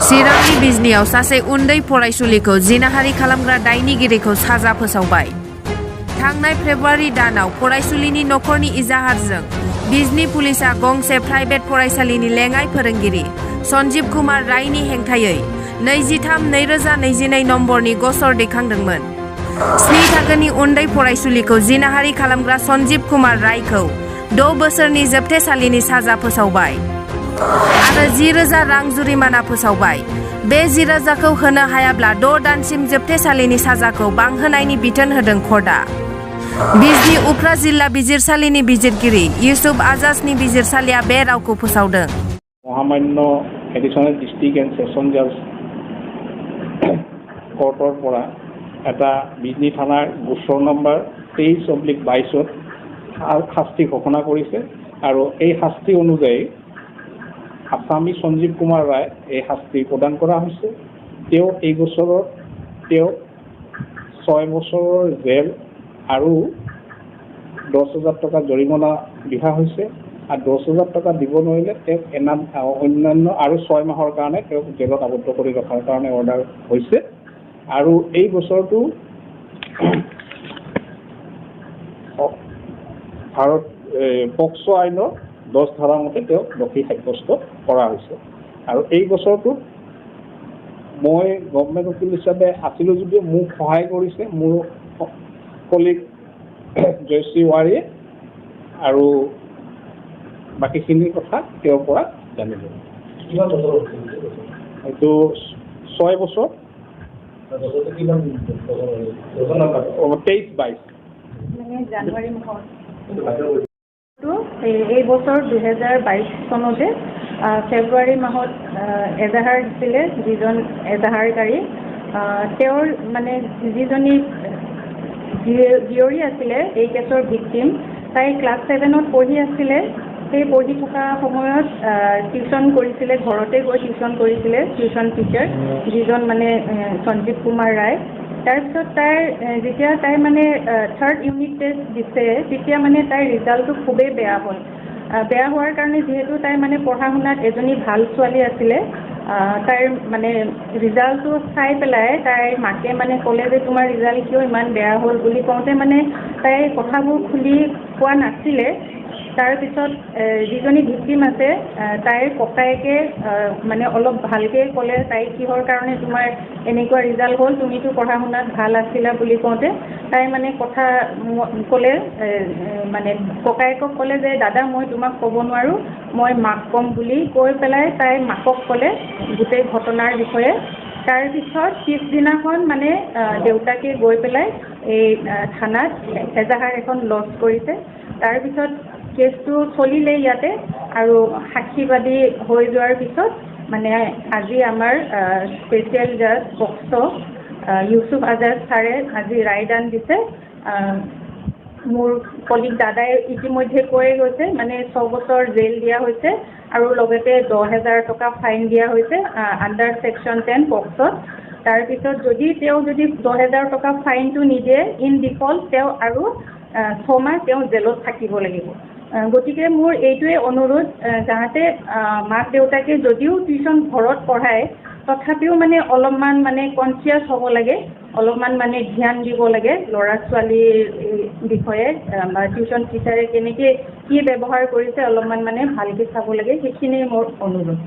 चिरांनि बिजनियाव सासे उन्दै फरायसुलिखौ जिनाहारि खालामग्रा दायनिगिरिखौ साजा फोसावबाय। थांनाय फेब्रुवारि दानाव फरायसुलिनि नखरनि इजाहारजों बिजनी पुलिसा गंसे प्राइभेट फरायसालिनि लेङाइ फोरोंगिरि सन्जीब कुमार रायनि हेंथायै 23/2022 नम्बरनि गसर दैखांदोंमोन। 7 थाखोनि उन्दै फरायसुलिखौ जिनाहारि खालामग्रा सन्जीब कुमार रायखौ 6 बोसोरनि जोबथेसालिनि साजा फोसावबाय आरो 10,000 रां जुरिमाना फोसावबाय। बे 10,000खौ होनो हायाब्ला 6 दानसिम जोबथेसालिनि साजाखौ बांहोनायनि बिथोन होदों कर्टआ। बिजनी उफ्रा जिल्ला बिजिरसालिनि बिजिरगिरि इउसुफ आजाजनि बिजिरसालिया बे रावखौ फोसावदों। महामान्य एडिशनेल डिस्ट्रिक्ट एंड सेशन जज कोर्टर পৰা এটা বিজনী থানাৰ গোচৰ নম্বৰ 23/22 শাস্তি ঘোষণা কৰিছে আৰু এই শাস্তি অনুযায়ী আসামী সঞ্জীৱ কুমাৰ ৰায় এই শাস্তি প্ৰদান কৰা হৈছে। তেওঁ এই গোচৰত 6 বছৰৰ জেল আৰু 10,000 টকা জৰিমনা বিহা হৈছে আৰু 10,000 টকা দিব নোৱাৰিলে তেওঁক অন্যান্য আৰু 6 মাহৰ কাৰণে তেওঁক জেলত আবদ্ধ কৰি ৰখাৰ কাৰণে অৰ্ডাৰ হৈছে। আৰু এই বছৰটো ভাৰত পক্সো আইনৰ 10 ধাৰা মতে তেওঁক দোষী সাব্যস্ত কৰা হৈছে। আৰু এই বছৰটোত মই গভৰ্ণমেণ্ট উকিল হিচাপে আছিলোঁ যদিও মোক সহায় কৰিছে মোৰ কলিগ জয়শ্ৰী ৱাৰীয়ে আৰু বাকীখিনি কথা তেওঁৰ পৰা জানিলোঁ। এইটো 6 বছৰ 23/22 জানুৱাৰী মাহত এই বছৰ 2022 চনতে ফেব্ৰুৱাৰী মাহত এজাহাৰ দিছিলে যিজন এজাহাৰকাৰী তেওঁৰ মানে যিজনী জীয়ৰী আছিলে এই কেছৰ ভিক্টিম তাই ক্লাছ 7ত পঢ়ি আছিলে। সেই পঢ়ি থকা সময়ত টিউশ্যন কৰিছিলে, ঘৰতে গৈ টিউশ্যন কৰিছিলে টিউশ্যন টিচাৰ যিজন মানে সঞ্জীৱ কুমাৰ ৰায়। তাৰপিছত যেতিয়া তাই মানে 3rd ইউনিট টেষ্ট দিছে তেতিয়া মানে তাইৰ ৰিজাল্টটো খুবেই বেয়া হ'ল। বেয়া হোৱাৰ কাৰণে যিহেতু তাই মানে পঢ়া শুনাত এজনী ভাল ছোৱালী আছিলে, তাইৰ মানে ৰিজাল্টটো চাই পেলাই তাইৰ মাকে মানে ক'লে যে তোমাৰ ৰিজাল্ট কিয় ইমান বেয়া হ'ল বুলি কওঁতে মানে তাই কথাবোৰ খুলি কোৱা নাছিলে। তাৰপিছত যিজনী ভিক্টিম আছে তাইৰ ককায়েকে মানে অলপ ভালকৈ ক'লে তাই কিহৰ কাৰণে তোমাৰ এনেকুৱা ৰিজাল্ট হ'ল, তুমিতো পঢ়া শুনাত ভাল আছিলা বুলি কওঁতে তাই মানে কথা ক'লে মানে ককায়েকক ক'লে যে দাদা মই তোমাক ক'ব নোৱাৰোঁ, মই মাক ক'ম বুলি কৈ পেলাই তাই মাকক ক'লে গোটেই ঘটনাৰ বিষয়ে। তাৰপিছত পিছদিনাখন মানে দেউতাকে গৈ পেলাই এই থানাত এজাহাৰ এখন লজ কৰিছে। তাৰপিছত কেছটো চলিলে ইয়াতে আৰু সাক্ষীবাদী হৈ যোৱাৰ পিছত মানে আজি আমাৰ স্পেচিয়েল জাজ পক্সো ইউসুফ আজাদ ছাৰে আজি ৰায়দান দিছে। মোৰ কলিগ দাদাই ইতিমধ্যে কৈ গৈছে মানে 6 বছৰ জেল দিয়া হৈছে আৰু লগতে 10,000 টকা ফাইন দিয়া হৈছে আণ্ডাৰ ছেকশ্যন 10 পক্সোত। তাৰপিছত যদি 10,000 টকা ফাইনটো নিদিয়ে ইন ডিফল্ট তেওঁ আৰু 6 মাহ তেওঁ জেলত থাকিব লাগিব। গতিকে মোৰ এইটোৱে অনুৰোধ যাতে মাক দেউতাকে যদিও টিউশ্যন ঘৰত পঢ়ায় তথাপিও মানে অলপমান মানে কনচিয়াছ হ'ব লাগে, অলপমান মানে ধ্যান দিব লাগে ল'ৰা ছোৱালীৰ বিষয়ে বা টিউশ্যন টিচাৰে কেনেকৈ কি ব্যৱহাৰ কৰিছে অলপমান মানে ভালকৈ চাব লাগে, সেইখিনিয়ে মোৰ অনুৰোধ।